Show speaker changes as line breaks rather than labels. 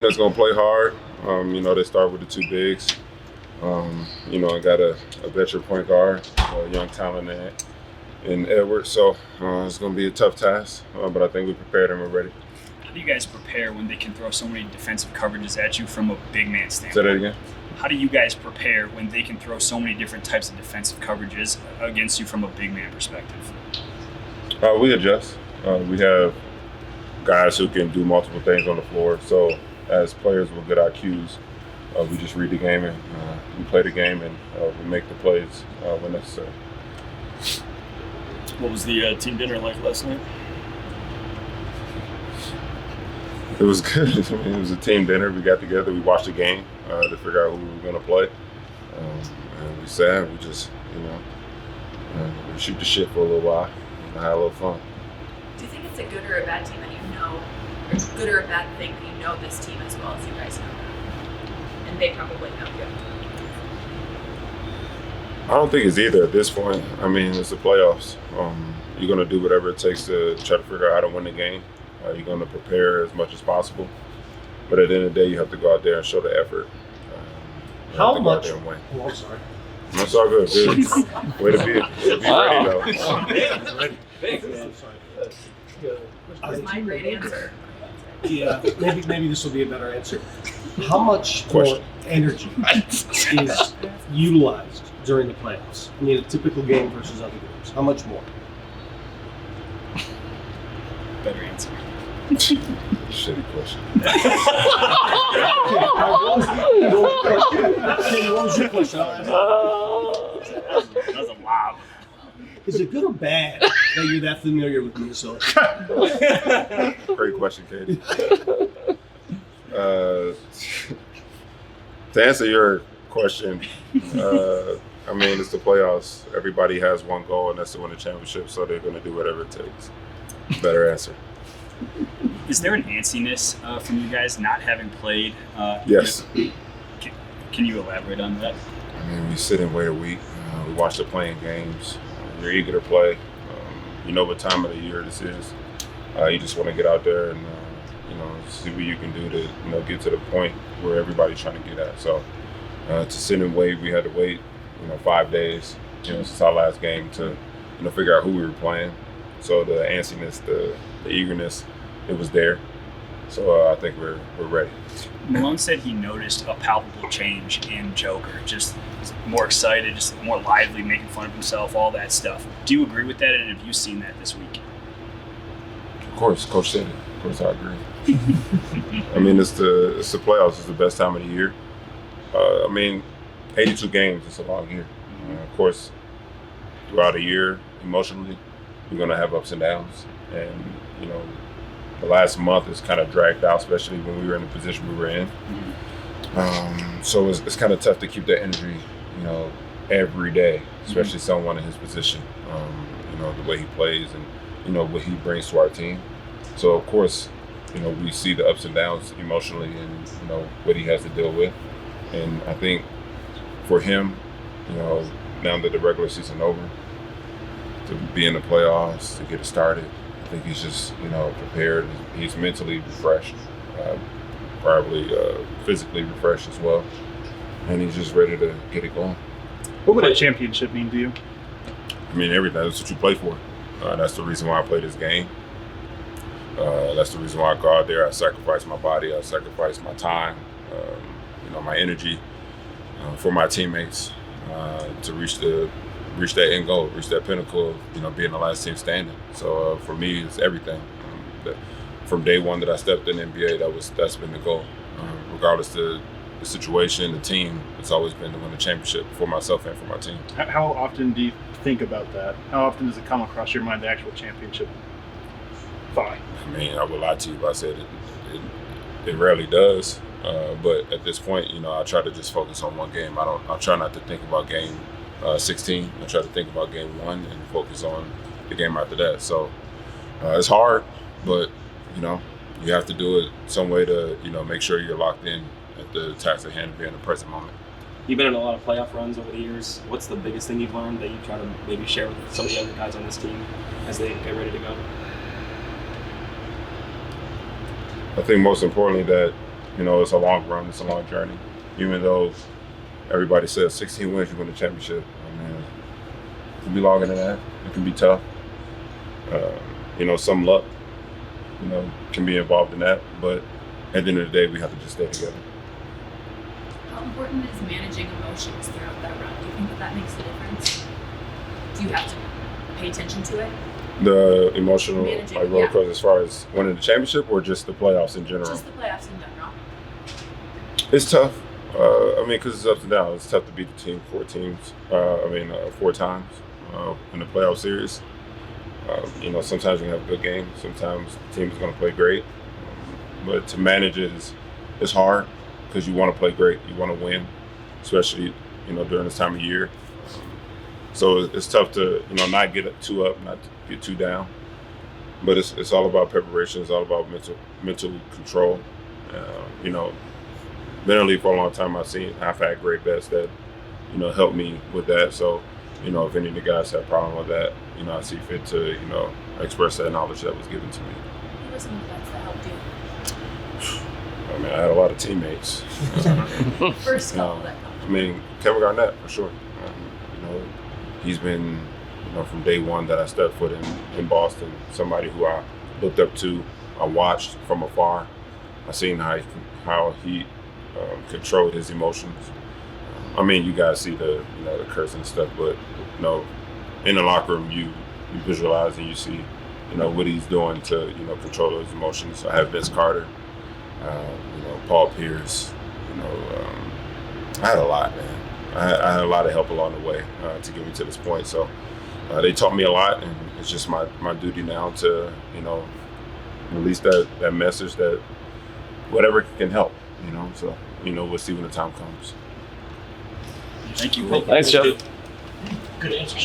That's going to play hard. They start with the two bigs. And got a veteran point guard, young talent in Edwards. So it's going to be a tough task, but I think we prepared and we're ready.
How do you guys prepare when they can throw so many defensive coverages at you from a big man standpoint?
Say that again?
How do you guys prepare when they can throw so many different types of defensive coverages against you from a big man perspective?
We adjust. We have guys who can do multiple things on the floor. So as players with good IQs, we just read the game and we play the game and we make the plays when necessary.
What was the team dinner like last night?
It was good. It was a team dinner. We got together. We watched the game to figure out who we were going to play. And we sat. We just, we shoot the shit for a little while. And had a little fun.
Do you think it's a good or a bad team that you know, or good or a bad thing that you know this team as well as you guys know them? And they probably know you.
I don't think it's either at this point. I mean, it's the playoffs. You're going to do whatever it takes to try to figure out how to win the game. You're going to prepare as much as possible. But at the end of the day, you have to go out there and show the effort.
How much?
Oh,
I'm sorry.
That's all good. Way to be ready, though.
That's my great answer.
Yeah, maybe this will be a better answer. How much more energy is utilized during the playoffs? I mean, a typical game versus other games. How much more?
Better answer.
Shitty question.
What was your question?
That was a lob.
Is it good or bad that you're that familiar with Minnesota?
Great question, Katie. To answer your question, I mean, it's the playoffs. Everybody has one goal, and that's to win the championship, so they're going to do whatever it takes. Better answer.
Is there an antsiness from you guys not having played?
Yes.
Can you elaborate on that?
I mean, we sit and wait a week. We watch the playing games. You're eager to play. You know what time of the year this is. You just want to get out there and see what you can do to get to the point where everybody's trying to get at. So to sit and wait, we had to wait 5 days since our last game to figure out who we were playing. So the antsiness, the eagerness, it was there. So I think we're ready.
Malone said he noticed a palpable change in Joker, just more excited, just more lively, making fun of himself, all that stuff. Do you agree with that, and have you seen that this week?
Of course, Coach said it. Of course, I agree. I mean, it's the playoffs. It's the best time of the year. 82 games. It's a long year. Of course, throughout a year, emotionally, we're going to have ups and downs. And, the last month is kind of dragged out, especially when we were in the position we were in. So it's kind of tough to keep that energy, every day, especially someone in his position, the way he plays and, what he brings to our team. So, of course, we see the ups and downs emotionally and, what he has to deal with. And I think for him, now that the regular season over, to be in the playoffs, to get it started, I think he's just, prepared. He's mentally refreshed, probably physically refreshed as well. And he's just ready to get it going.
What would a championship mean to you?
I mean, everything. That's what you play for. That's the reason why I play this game. That's the reason why I go out there. I sacrifice my body. I sacrifice my time, my energy for my teammates to reach that end goal, reach that pinnacle of being the last team standing. So for me, it's everything. From day one that I stepped in the NBA, that's been the goal. Regardless of the situation, the team, it's always been to win the championship for myself and for my team.
How often do you think about that? How often does it come across your mind, the actual championship thought?
I mean, I would lie to you if I said it rarely does. But at this point, I try to just focus on one game. I try not to think about game 16. I try to think about game 1 and focus on the game after that. So it's hard, but you have to do it some way to make sure you're locked in at the task at hand and be in the present moment.
You've been in a lot of playoff runs over the years. What's the biggest thing you've learned that you try to maybe share with some of the other guys on this team as they get ready to go?
I think most importantly that You know, it's a long run. It's a long journey. Even though everybody says 16 wins, you win the championship. I mean, it can be longer than that. It can be tough. You know, some luck, you know, can be involved in that. But at the end of the day, we have to just stay together.
How important is managing emotions throughout that run? Do you think that makes a difference? Do you have to pay attention to it?
The emotional
Managing,
like roller
yeah.
coaster as far as winning the championship or just the playoffs in general?
Just the playoffs in general.
It's tough. I mean, because it's ups and downs. It's tough to beat the team 4 times in the playoff series. You know, sometimes you have a good game. Sometimes the team is going to play great. But to manage it is hard because you want to play great. You want to win, especially, you know, during this time of year. So it's tough to, you know, not get too up, not get too down. But it's all about preparation. It's all about mental control. You know, mentally for a long time I've had great bets that, you know, helped me with that. So, you know, if any of the guys have a problem with that, you know, I see fit to, you know, express that knowledge that was given to me.
Who were some of the bets that helped you?
I mean, I had a lot of teammates.
First couple that come.
I mean, Kevin Garnett for sure. You know, he's been, you know, from day one that I stepped foot in Boston, somebody who I looked up to, I watched from afar. I seen how he controlled his emotions. I mean, you guys see the, you know, the cursing and stuff, but, you know, in the locker room, you visualize and you see, you know, what he's doing to, you know, control those emotions. I have Vince Carter, you know, Paul Pierce, you know, I had a lot, man. I had a lot of help along the way to get me to this point. So they taught me a lot, and it's just my duty now to, you know, release that message that whatever can help, you know. So, you know, we'll see when the time comes.
Thank you.
Thanks, Jeff.
Good answer.